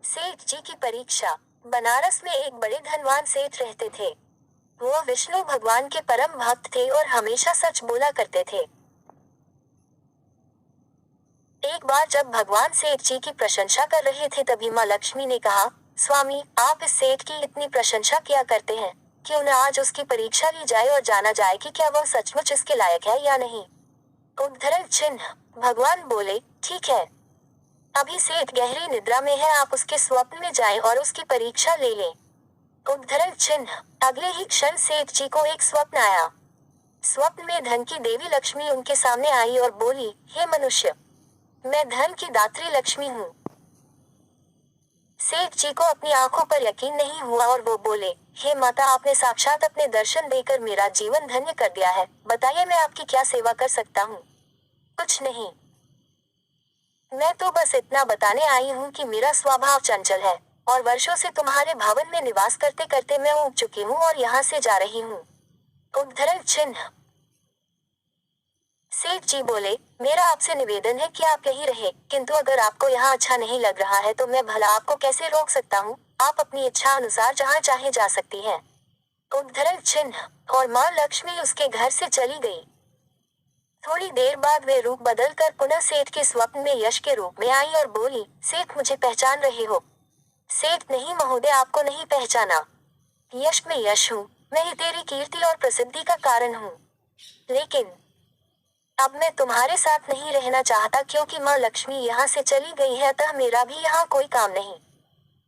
सेठ जी की परीक्षा। बनारस में एक बड़े धनवान सेठ रहते थे। वो विष्णु भगवान के परम भक्त थे और हमेशा सच बोला करते थे। एक बार जब भगवान सेठ जी की प्रशंसा कर रहे थे तभी माँ लक्ष्मी ने कहा, स्वामी, आप इस सेठ की इतनी प्रशंसा किया करते हैं, क्यों न आज उसकी परीक्षा ली जाए और जाना जाए कि क्या वह सचमुच इसके लायक है या नहीं। उद्धरण चिन्ह। भगवान बोले, ठीक है। अभी सेठ गहरी निद्रा में है, आप उसके स्वप्न में जाएं और उसकी परीक्षा ले लें। उद्धरण चिन्ह। अगले ही क्षण सेठ जी को एक स्वप्न आया। स्वप्न में धन की देवी लक्ष्मी उनके सामने आई और बोली, हे मनुष्य, मैं धन की दात्री लक्ष्मी हूँ। सेठ जी को अपनी आंखों पर यकीन नहीं हुआ और वो बोले, हे माता, आपने साक्षात अपने दर्शन देकर मेरा जीवन धन्य कर दिया है। बताइए मैं आपकी क्या सेवा कर सकता हूँ। कुछ नहीं, मैं तो बस इतना बताने आई हूँ कि मेरा स्वभाव चंचल है और वर्षों से तुम्हारे भवन में निवास करते करते मैं ऊब चुकी हूँ और यहाँ से जा रही हूँ। उद्धरण चिन्ह। सेठ जी बोले, मेरा आपसे निवेदन है कि आप यहीं रहे, किंतु अगर आपको यहाँ अच्छा नहीं लग रहा है तो मैं भला आपको कैसे रोक सकता हूँ। आप अपनी इच्छा अनुसार जहाँ चाहे जा सकती हैं। उद्धरण चिन्ह। और माँ लक्ष्मी उसके घर से चली गई। थोड़ी देर बाद वे रूप बदल कर पुनः सेठ के स्वप्न में यश के रूप में आई और बोली, सेठ, मुझे पहचान रहे हो। सेठ, नहीं महोदय, आपको नहीं पहचाना। यश में यश हूँ, मैं ही तेरी कीर्ति और प्रसिद्धि का कारण हूँ। लेकिन अब मैं तुम्हारे साथ नहीं रहना चाहता क्योंकि माँ लक्ष्मी यहाँ से चली गई है, अतः मेरा भी यहाँ कोई काम नहीं।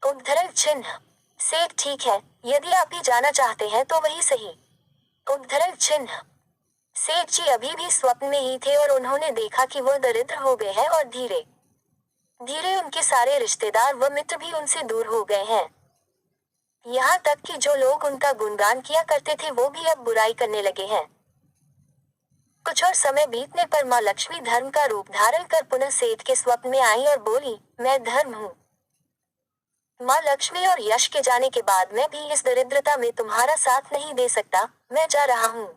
उद्धरण चिन्ह। सेठ, ठीक है, यदि आप ही जाना चाहते हैं तो वही सही। उद्धरण चिन्ह। सेठ जी अभी भी स्वप्न में ही थे और उन्होंने देखा कि वह दरिद्र हो गए हैं और धीरे धीरे उनके सारे रिश्तेदार व मित्र भी उनसे दूर हो गए हैं। यहाँ तक कि जो लोग उनका गुणगान किया करते थे वो भी अब बुराई करने लगे हैं। कुछ और समय बीतने पर माँ लक्ष्मी धर्म का रूप धारण कर पुनः सेठ के स्वप्न में आई और बोली, मैं धर्म हूँ। माँ लक्ष्मी और यश के जाने के बाद मैं भी इस दरिद्रता में तुम्हारा साथ नहीं दे सकता, मैं जा रहा हूँ।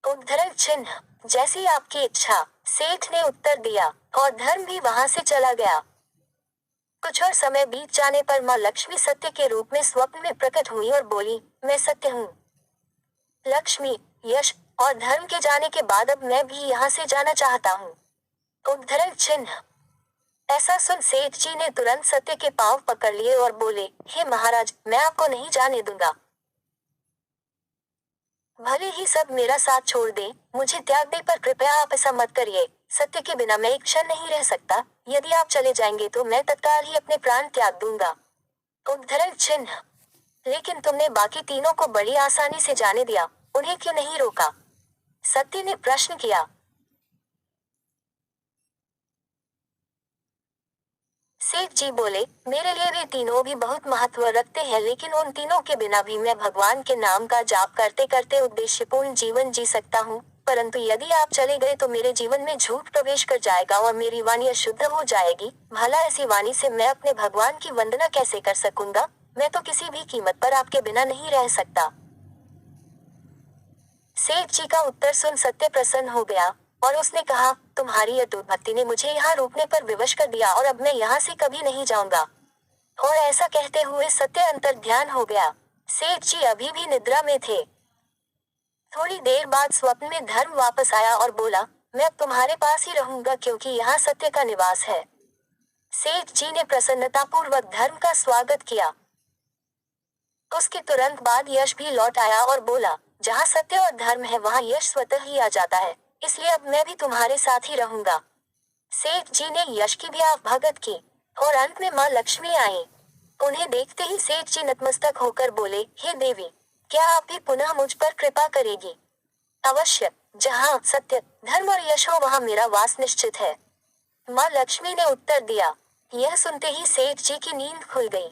उद्धरण चिन्ह। जैसी आपकी इच्छा, सेठ ने उत्तर दिया और धर्म भी वहां से चला गया। कुछ और समय बीत जाने पर माँ लक्ष्मी सत्य के रूप में स्वप्न में प्रकट हुई और बोली, मैं सत्य हूँ। लक्ष्मी, यश और धर्म के जाने के बाद अब मैं भी यहाँ से जाना चाहता हूँ। उद्धरण चिन्ह। ऐसा सुन सेठ जी ने तुरंत सत्य के पांव पकड़ लिए और बोले, हे महाराज, मैं आपको नहीं जाने दूंगा। भले ही सब मेरा साथ छोड़ दे, मुझे त्याग दे, पर कृपया आप ऐसा मत करिए। सत्य के बिना मैं एक क्षण नहीं रह सकता। यदि आप चले जाएंगे तो मैं तत्काल ही अपने प्राण त्याग दूंगा। उद्धरण चिन्ह। लेकिन तुमने बाकी तीनों को बड़ी आसानी से जाने दिया, उन्हें क्यों नहीं रोका? सत्य ने प्रश्न किया। सेठ जी बोले, मेरे लिए वे तीनों भी बहुत महत्व रखते हैं, लेकिन उन तीनों के बिना भी मैं भगवान के नाम का जाप करते करते उद्देश्यपूर्ण जीवन जी सकता हूँ। परंतु यदि आप चले गए तो मेरे जीवन में झूठ प्रवेश कर जाएगा और मेरी वाणी अशुद्ध हो जाएगी। भला ऐसी वाणी से मैं अपने भगवान की वंदना कैसे कर सकूंगा? मैं तो किसी भी कीमत पर आपके बिना नहीं रह सकता। सेठ जी का उत्तर सुन सत्य प्रसन्न हो गया और उसने कहा, तुम्हारी अटूट भक्ति ने मुझे यहाँ रोकने पर विवश कर दिया और अब मैं यहाँ से कभी नहीं जाऊंगा। और ऐसा कहते हुए सत्य अंतर ध्यान हो गया। सेठ जी अभी भी निद्रा में थे। थोड़ी देर बाद स्वप्न में धर्म वापस आया और बोला, मैं अब तुम्हारे पास ही रहूंगा क्योंकि यहाँ सत्य का निवास है। सेठ जी ने प्रसन्नतापूर्वक धर्म का स्वागत किया। उसके तुरंत बाद यश भी लौट आया और बोला, जहाँ सत्य और धर्म है वहाँ यश स्वतः ही आ जाता है, इसलिए अब मैं भी तुम्हारे साथ ही रहूंगा। सेठ जी ने यश की भी भगत की और अंत में माँ लक्ष्मी आई। उन्हें देखते ही सेठ जी नतमस्तक होकर बोले, हे देवी, क्या आप भी पुनः मुझ पर कृपा करेगी? अवश्य, जहाँ सत्य, धर्म और यश हो वहाँ मेरा वास निश्चित है। माँ लक्ष्मी ने उत्तर दिया। यह सुनते ही सेठ जी की नींद खुल गई।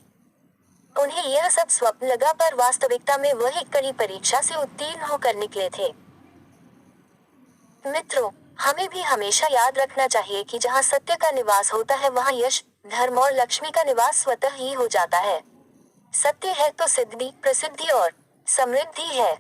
उन्हें यह सब स्वप्न लगा, पर वास्तविकता में वह एक कड़ी परीक्षा से उत्तीर्ण होकर निकले थे। मित्रों, हमें भी हमेशा याद रखना चाहिए कि जहाँ सत्य का निवास होता है वहाँ यश, धर्म और लक्ष्मी का निवास स्वतः ही हो जाता है। सत्य है तो सिद्धि, प्रसिद्धि और समृद्धि है।